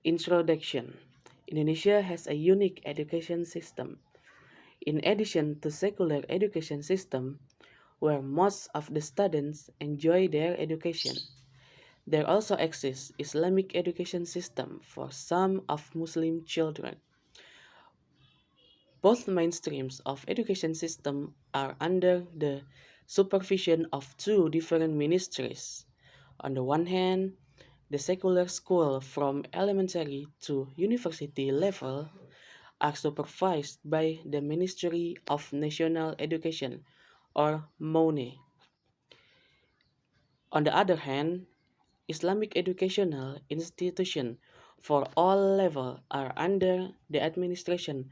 Introduction. Indonesia has a unique education system. In addition to secular education system, where most of the students enjoy their education, there also exists Islamic education system for some of Muslim children. Both mainstreams of education system are under the supervision of two different ministries. On the one hand, the secular school from elementary to university level are supervised by the Ministry of National Education or MONE. On the other hand, Islamic educational institutions for all levels are under the administration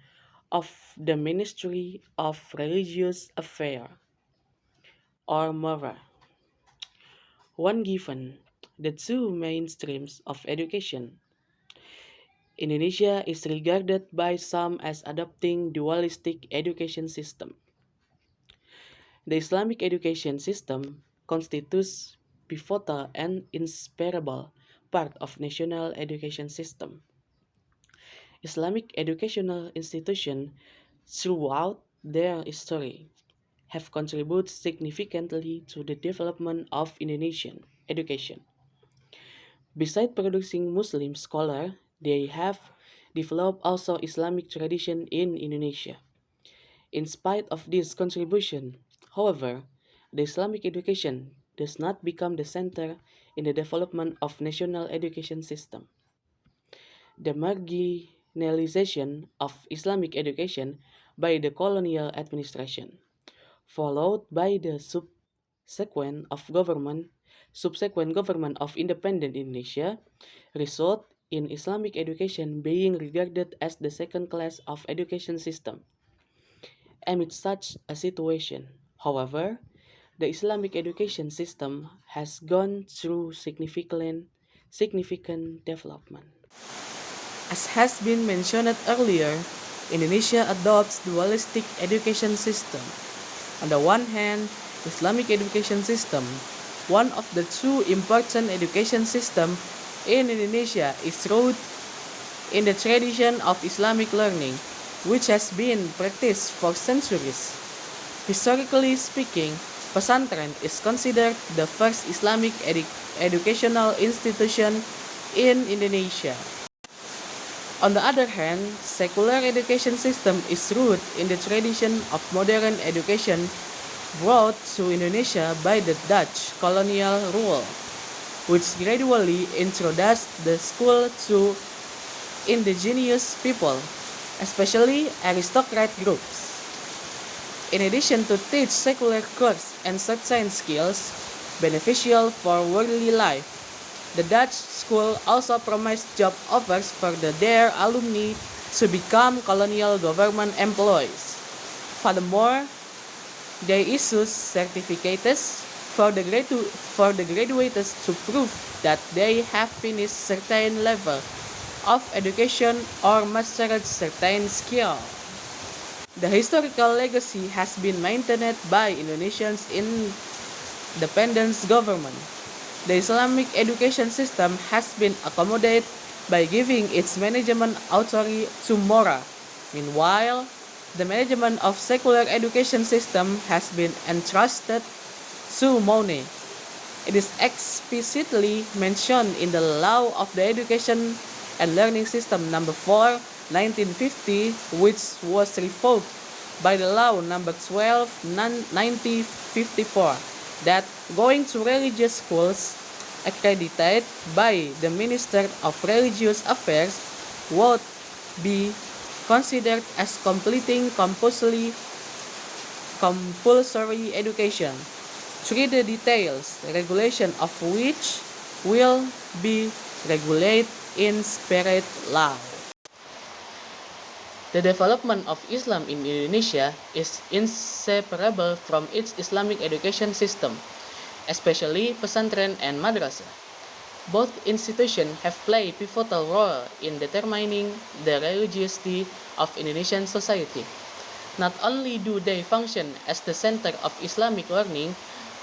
of the Ministry of Religious Affairs or MORA. When given the two main streams of education, Indonesia is regarded by some as adopting dualistic education system. The Islamic education system constitutes pivotal and inseparable part of national education system. Islamic educational institutions throughout their history have contributed significantly to the development of Indonesian education. Besides producing Muslim scholars, they have developed also Islamic tradition in Indonesia. In spite of this contribution, however, the Islamic education does not become the center in the development of national education system. The marginalization of Islamic education by the colonial administration, followed by the subsequent government of independent Indonesia, result in Islamic education being regarded as the second class of education system. Amid such a situation, however, the Islamic education system has gone through significant development. As has been mentioned earlier, Indonesia adopts dualistic education system. On the one hand, Islamic education system, one of the two important education systems in Indonesia, is rooted in the tradition of Islamic learning, which has been practiced for centuries. Historically speaking, pesantren is considered the first Islamic educational institution in Indonesia. On the other hand, secular education system is rooted in the tradition of modern education brought to Indonesia by the Dutch colonial rule, which gradually introduced the school to indigenous people, especially aristocrat groups. In addition to teach secular courses and certain skills beneficial for worldly life, the Dutch school also promised job offers for their alumni to become colonial government employees. Furthermore, they issued certificates for the graduates to prove that they have finished certain level of education or mastered certain skill. The historical legacy has been maintained by Indonesia's independence government. The Islamic education system has been accommodated by giving its management authority to MORA. Meanwhile, the management of secular education system has been entrusted to MONE. It is explicitly mentioned in the Law of the Education and Learning System No. 4, 1950, which was revoked by the Law No. 12, 1954. That going to religious schools accredited by the Minister of Religious Affairs would be considered as completing compulsory education, through the details regulation of which will be regulated in spirit law. The development of Islam in Indonesia is inseparable from its Islamic education system, especially pesantren and madrasah. Both institutions have played a pivotal role in determining the religiosity of Indonesian society. Not only do they function as the center of Islamic learning,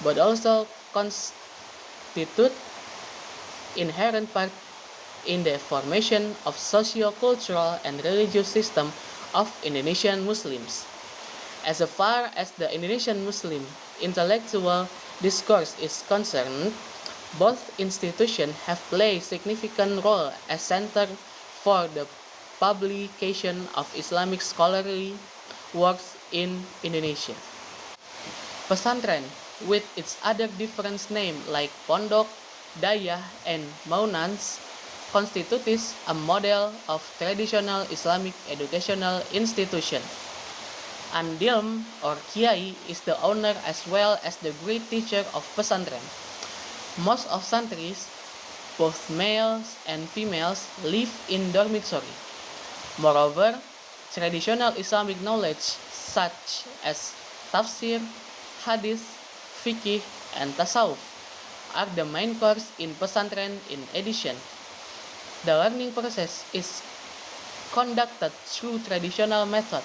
but also constitute inherent part in the formation of socio-cultural and religious system of Indonesian Muslims. As far as the Indonesian Muslim intellectual discourse is concerned, both institutions have played significant role as center for the publication of Islamic scholarly works in Indonesia. Pesantren, with its other different names like pondok, dayah, and maunans, constitutes a model of traditional Islamic educational institution. Andilm or Kiai is the owner as well as the great teacher of pesantren. Most of santris, both males and females, live in dormitory. Moreover, traditional Islamic knowledge such as tafsir, hadith, fiqh, and tasawuf are the main course in pesantren. In addition, the learning process is conducted through traditional method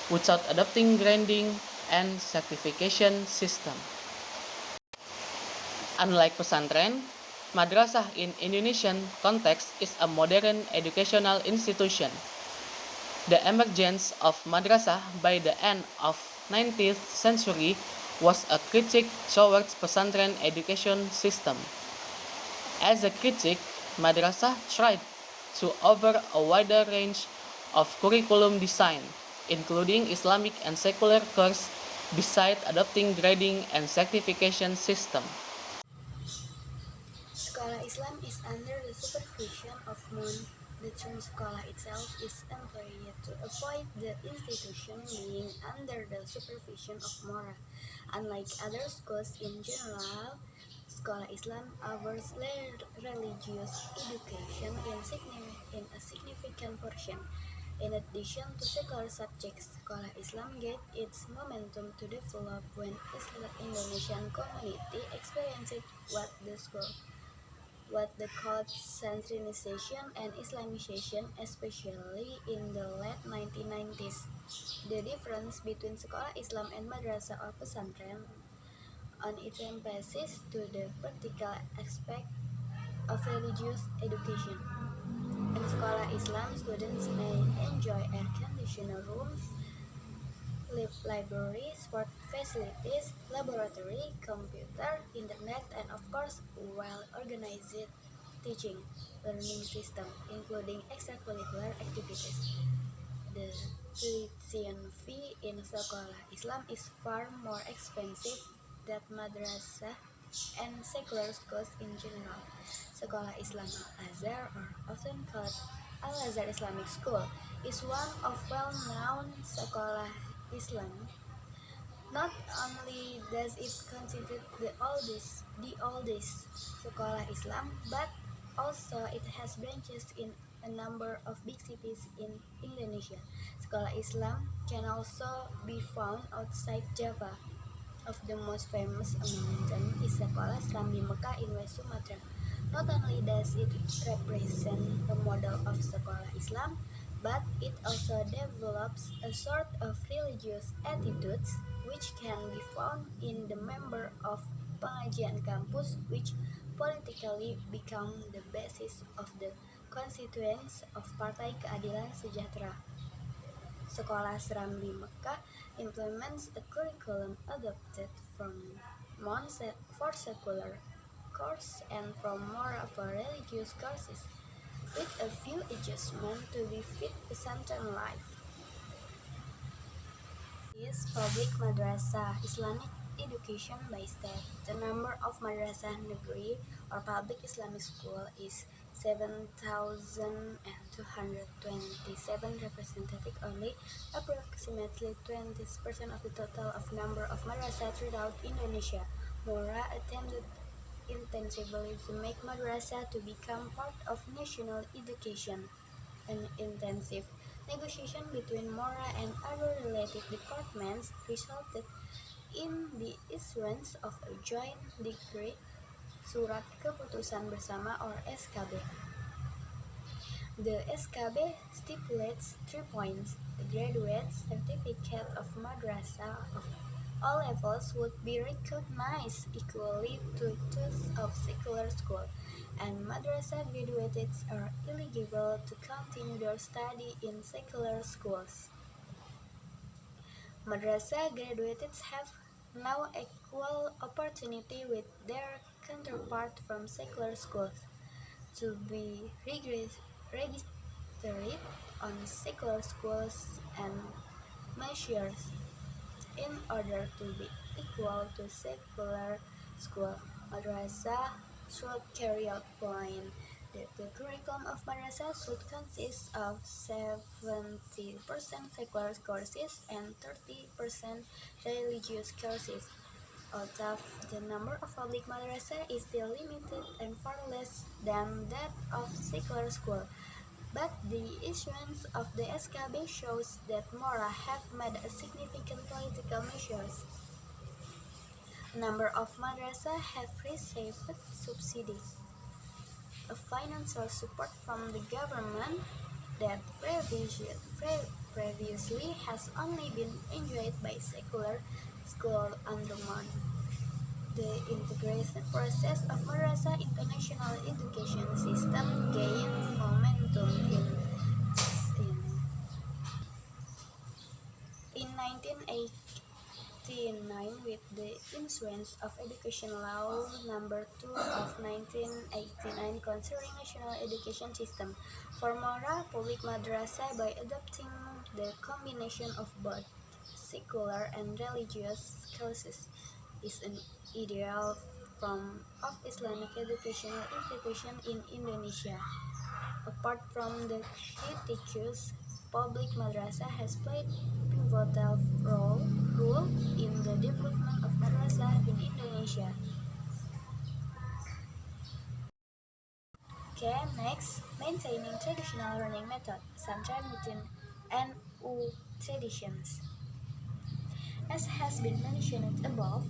without adopting grading and certification system. Unlike pesantren, madrasah in Indonesian context is a modern educational institution. The emergence of madrasah by the end of 19th century was a critique towards pesantren education system. As a critique, madrasah tried to offer a wider range of curriculum design, including Islamic and secular courses, besides adopting grading and certification system. Sekolah Islam is under the supervision of MUN. The term sekolah itself is employed to avoid the institution being under the supervision of Mora. Unlike other schools in general, Sekolah Islam offers religious education in a significant portion. In addition to secular subjects, Sekolah Islam gave its momentum to develop when Indonesian community experienced what they called centralization and Islamization, especially in the late 1990s. The difference between sekolah Islam and madrasah or pesantren on its emphasis to the practical aspect of religious education. In sekolah Islam, students may enjoy air-conditioned rooms, library, sport facilities, laboratory, computer, internet, and of course, well-organized teaching learning system, including extracurricular activities. The tuition fee in sekolah Islam is far more expensive than madrasah and secular schools in general. Sekolah Islam Al-Azhar, or often called Al-Azhar Islamic School, is one of well-known sekolah Islam. Not only does it constitute the oldest sekolah Islam, but also it has branches in a number of big cities in Indonesia. Sekolah Islam can also be found outside Java. Of the most famous among them is Sekolah Serambi Mekah in West Sumatra. Not only does it represent a model of sekolah Islam, but it also develops a sort of religious attitudes which can be found in the member of pengajian kampus, which politically become the basis of the constituents of Partai Keadilan Sejahtera. Sekolah Serambi Mekah implements a curriculum adopted from for secular course and from more for religious courses, with a few adjustments to befit pesantren life. Is public madrasah Islamic education by state. The number of madrasah negeri or public Islamic school is 7,227 representative only, approximately 20% of the total of number of madrasah throughout Indonesia. Mora attempted intensively to make madrasah to become part of national education. An intensive negotiation between Mora and other related departments resulted in the issuance of a joint decree, Surat Keputusan Bersama or SKB. The SKB stipulates 3 points: the graduate certificate of madrasah All levels would be recognized equally to those of secular school, and madrasah graduates are eligible to continue their study in secular schools. Madrasah graduates have now equal opportunity with their counterpart from secular schools to be registered on secular schools and measures in order to be equal to secular school. Madrasah should carry out point that the curriculum of madrasah should consist of 70% secular courses and 30% religious courses. Although the number of public madrasah is still limited and far less than that of secular school, but the issuance of the SKB shows that Mora have made a significant political measures. A number of madrasah have received subsidy, a financial support from the government that previously has only been enjoyed by secular school undermine. The integration process of madrasah international education system gained momentum in In 1989, with the issuance of Education Law Number 2 of 1989 concerning national education system, for Mora public madrasah by adopting the combination of both secular and religious courses is an ideal form of Islamic educational institution in Indonesia. Apart from the critiques, public madrasah has played pivotal role in the development of madrasah in Indonesia. Okay, next, maintaining traditional learning method, pesantren within NU traditions. As has been mentioned above,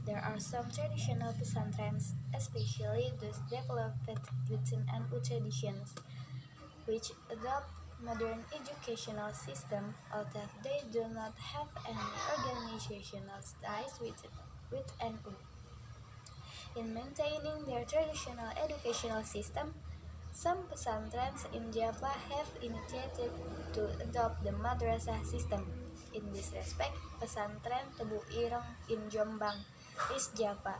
there are some traditional pesantrens, especially those developed within NU traditions, which adopt modern educational system, although they do not have any organizational ties with NU. In maintaining their traditional educational system, some pesantrens in Java have initiated to adopt the madrasah system. In this respect, pesantren Tebu Ireng in Jombang, East Java,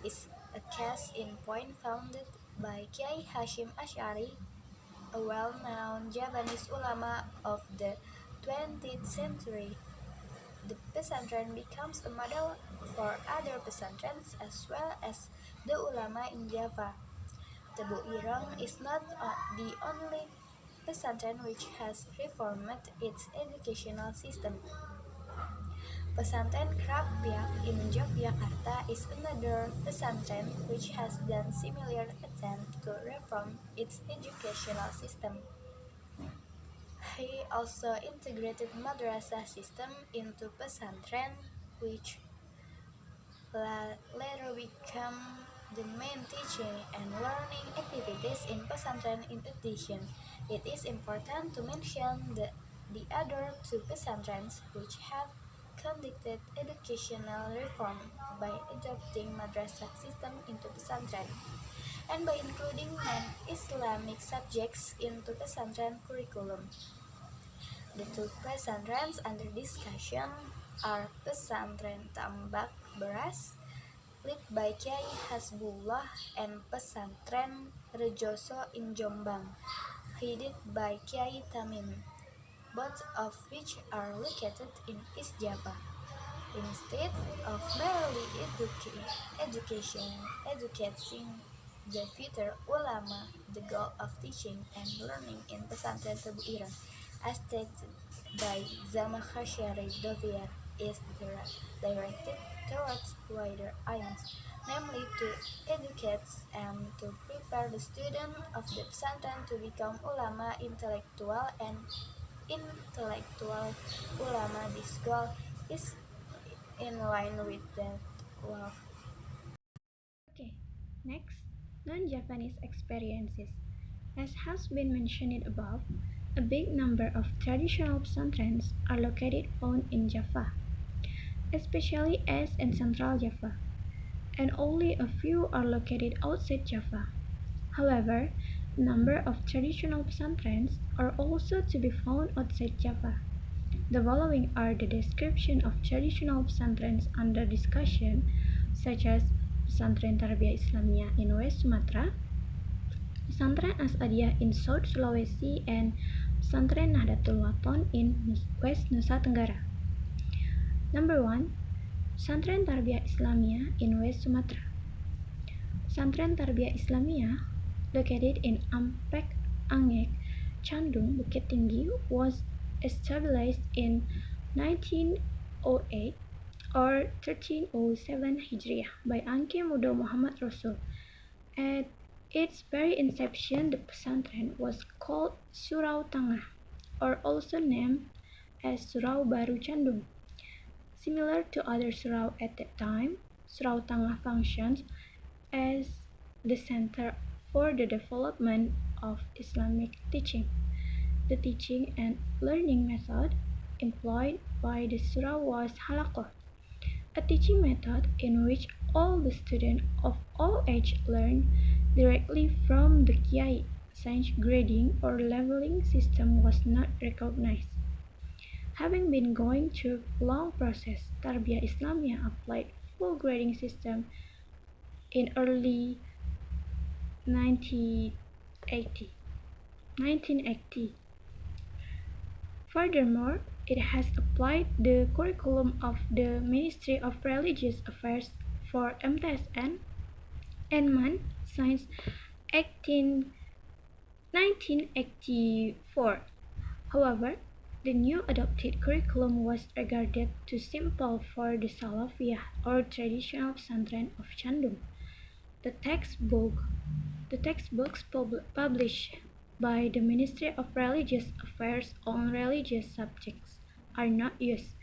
is a case in point founded by Kiai Hashim Asy'ari, a well-known Javanese ulama of the 20th century. The pesantren becomes a model for other pesantrens as well as the ulama in Java. Tebu Ireng is not the only pesantren which has reformed its educational system. Pesantren Krapyak in Yogyakarta is another pesantren which has done similar attempt to reform its educational system. He also integrated madrasah system into pesantren, which later became the main teaching and learning activities in pesantren. In addition, it is important to mention the other two pesantrens which have conducted educational reform by adopting madrasah system into pesantren and by including non-Islamic subjects into pesantren curriculum. The two pesantrens under discussion are Pesantren Tambak Beras, led by Kiai Hasbullah, and Pesantren Rejoso in Jombang, headed by Kiai Tamim, both of which are located in East Java. Instead of merely educating the future ulama, the goal of teaching and learning in Pesantren Tebu Ireng, as stated by Zamakhshari Dovier, is directed towards wider aims, namely to educate and to prepare the student of the pesantren to become ulama intellectual and intellectual ulama. This goal is in line with that of. Okay, next, non-Javanese experiences. As has been mentioned above, a big number of traditional pesantrens are located found in Java. especially as in Central Java, and only a few are located outside Java. However, a number of traditional pesantrens are also to be found outside Java. The following are the description of traditional pesantrens under discussion, such as Pesantren Tarbiyah Islamiyah in West Sumatra, Pesantren Asadiah in South Sulawesi, and Pesantren Nahdlatul Wathon in West Nusa Tenggara. Number 1. Pesantren Tarbiyah Islamiyah in West Sumatra. Pesantren Tarbiyah Islamiyah, located in Ampek, Angek, Candung, Bukit Tinggi, was established in 1908 or 1307 Hijriah by Angke Muda Muhammad Rasul. At its very inception, the pesantren was called Surau Tangah, or also named as Surau Baru Candung. Similar to other surau at that time, Surau Tangah functions as the center for the development of Islamic teaching. The teaching and learning method employed by the surau was halakoh, a teaching method in which all the students of all ages learn directly from the kiai, since grading or leveling system was not recognized. Having been going through a long process, Tarbiyah Islamiyah applied full grading system in early 1980. Furthermore, it has applied the curriculum of the Ministry of Religious Affairs for MTSN and MAN since 1984. However, the new adopted curriculum was regarded too simple for the Salafiyah or traditional pesantren of Candung. The textbooks published by the Ministry of Religious Affairs on religious subjects are not used.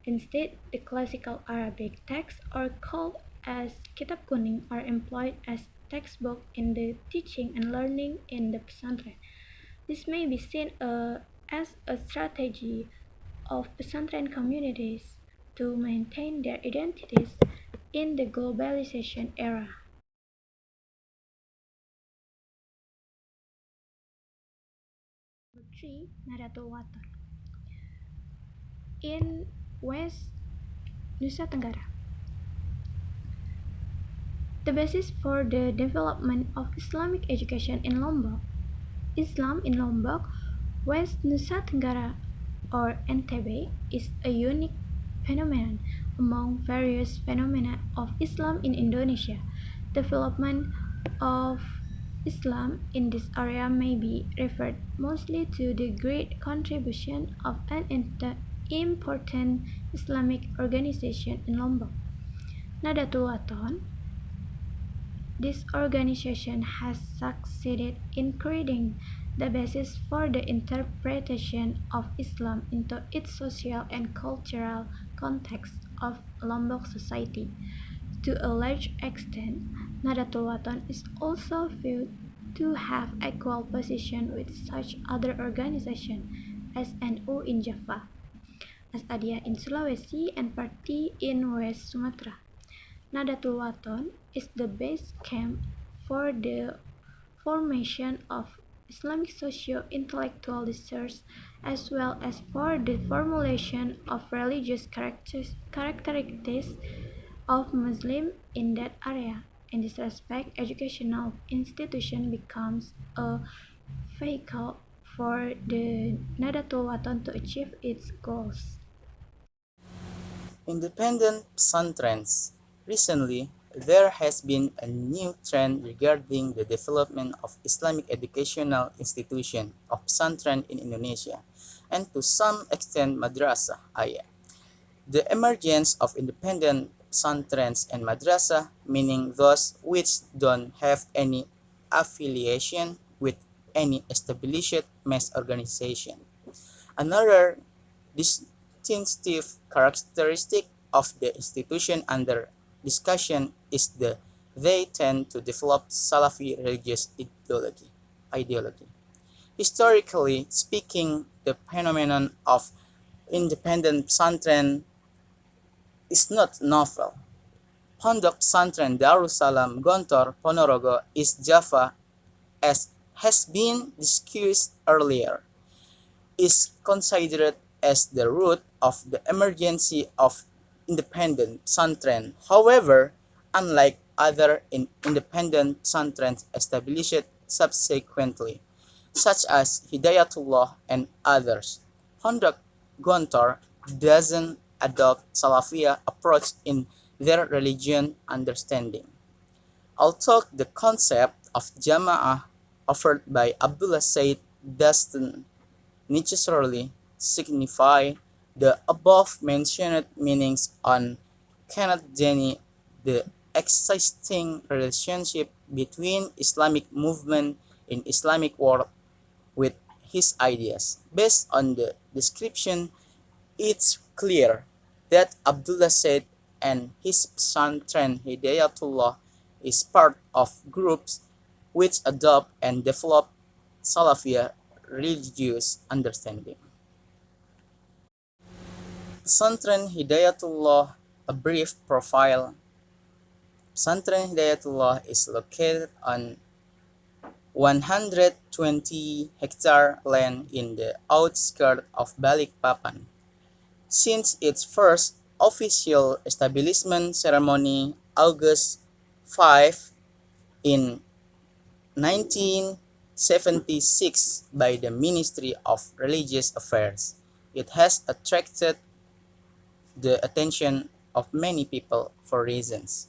Instead, the classical Arabic texts, or called as Kitab Kuning, are employed as textbook in the teaching and learning in the pesantren. This may be seen as a strategy of pesantren communities to maintain their identities in the globalization era. 3. Nahdlatul Wathon in West Nusa Tenggara. The basis for the development of Islamic education in Lombok, Islam in Lombok, West Nusa Tenggara, or NTB, is a unique phenomenon among various phenomena of Islam in Indonesia. Development of Islam in this area may be referred mostly to the great contribution of an important Islamic organization in Lombok, Nahdlatul Wathon. This organization has succeeded in creating the basis for the interpretation of Islam into its social and cultural context of Lombok society. To a large extent, Nahdlatul Wathon is also viewed to have equal position with such other organizations as NU in Java, Asadiah in Sulawesi, and Parti in West Sumatra. Nahdlatul Wathon is the base camp for the formation of Islamic socio-intellectual research as well as for the formulation of religious characteristics of Muslims in that area. In this respect, educational institution becomes a vehicle for the Nahdlatul Wathon to achieve its goals. Independent pesantrens. Recently, there has been a new trend regarding the development of Islamic educational institution of pesantren in Indonesia, and to some extent madrasah. The emergence of independent pesantrens and madrasah, meaning those which don't have any affiliation with any established mass organization. Another distinctive characteristic of the institution under discussion is that they tend to develop Salafi religious ideology. Historically speaking, the phenomenon of independent pesantren is not novel. Pondok Pesantren Darussalam Gontor Ponorogo, East Java, as has been discussed earlier, is considered as the root of the emergence of independent pesantren. However, unlike other independent pesantrens established subsequently, such as Hidayatullah and others, Pondok Gontor doesn't adopt Salafiyah approach in their religion understanding. Although the concept of Jama'ah offered by Abdullah Said doesn't necessarily signify the above-mentioned meanings on cannot deny the existing relationship between Islamic movement in Islamic world with his ideas. Based on the description, it's clear that Abdullah Said and his pesantren Hidayatullah is part of groups which adopt and develop Salafiyah religious understanding. Pesantren Hidayatullah, a brief profile. Pesantren Hidayatullah is located on 120 hectare land in the outskirts of Balikpapan. Since its first official establishment ceremony August 5 in 1976 by the Ministry of Religious Affairs, it has attracted the attention of many people for reasons.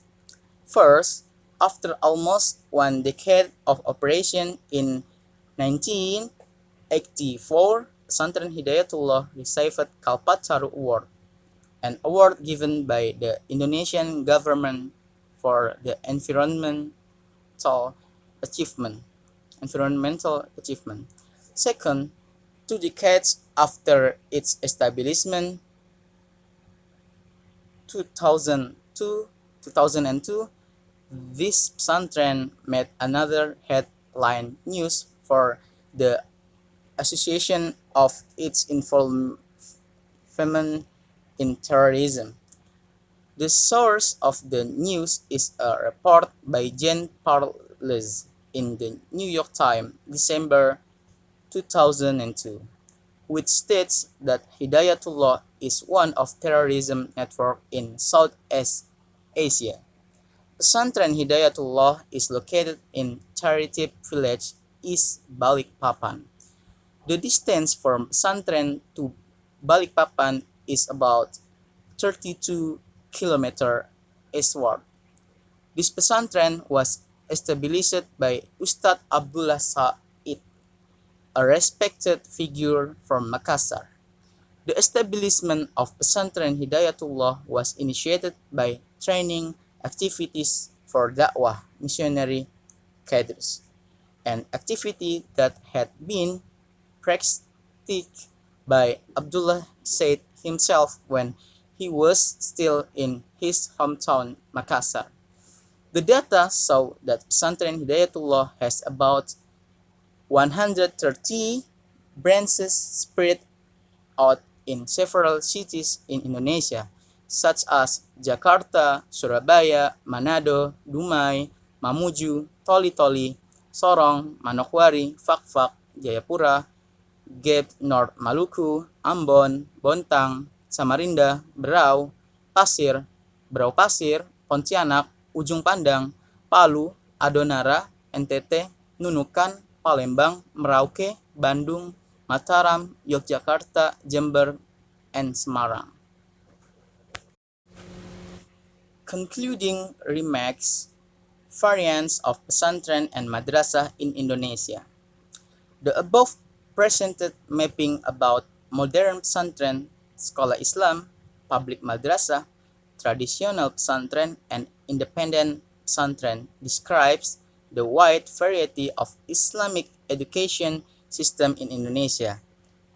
First, after almost one decade of operation in 1984, Pesantren Hidayatullah received Kalpataru Award, an award given by the Indonesian government for the achievement. Environmental achievement. Second, 2 decades after its establishment, 2002, this pesantren made another headline news for the association of its involvement in terrorism. The source of the news is a report by Jean Parles in the New York Times, December 2002, which states that Hidayatullah is one of terrorism network in Southeast Asia. Pesantren Hidayatullah is located in Charitip Village, East Balikpapan. The distance from Pesantren to Balikpapan is about 32 km eastward. This pesantren was established by Ustadz Abdullah Said, a respected figure from Makassar. The establishment of Pesantren Hidayatullah was initiated by training activities for dakwah missionary cadres, an activity that had been practiced by Abdullah Said himself when he was still in his hometown Makassar. The data show that Pesantren Hidayatullah has about 130 branches spread out in several cities in Indonesia, such as Jakarta, Surabaya, Manado, Dumai, Mamuju, Toli-Toli, Sorong, Manokwari, Fakfak, Jayapura, Gap North Maluku, Ambon, Bontang, Samarinda, Berau, Pasir, Berau Pasir, Pontianak, Ujung Pandang, Palu, Adonara, NTT, Nunukan, Palembang, Merauke, Bandung, Mataram, Yogyakarta, Jember, and Semarang. Concluding remarks, variants of pesantren and madrasah in Indonesia. The above presented mapping about modern pesantren, sekolah Islam, public madrasah, traditional pesantren, and independent pesantren describes the wide variety of Islamic education system in Indonesia.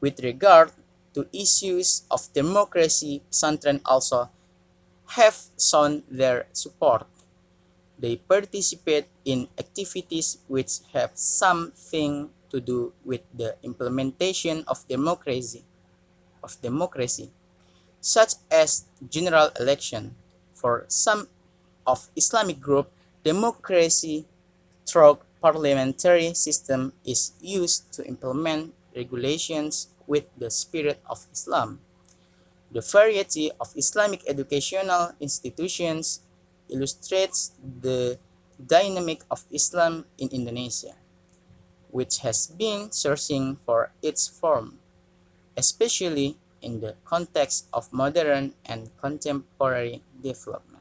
With regard to issues of democracy, pesantren also have shown their support. They participate in activities which have something to do with the implementation of democracy. such as general election. For some of Islamic group, democracy through parliamentary system is used to implement regulations with the spirit of Islam. The variety of Islamic educational institutions illustrates the dynamic of Islam in Indonesia, which has been searching for its form, especially in the context of modern and contemporary development.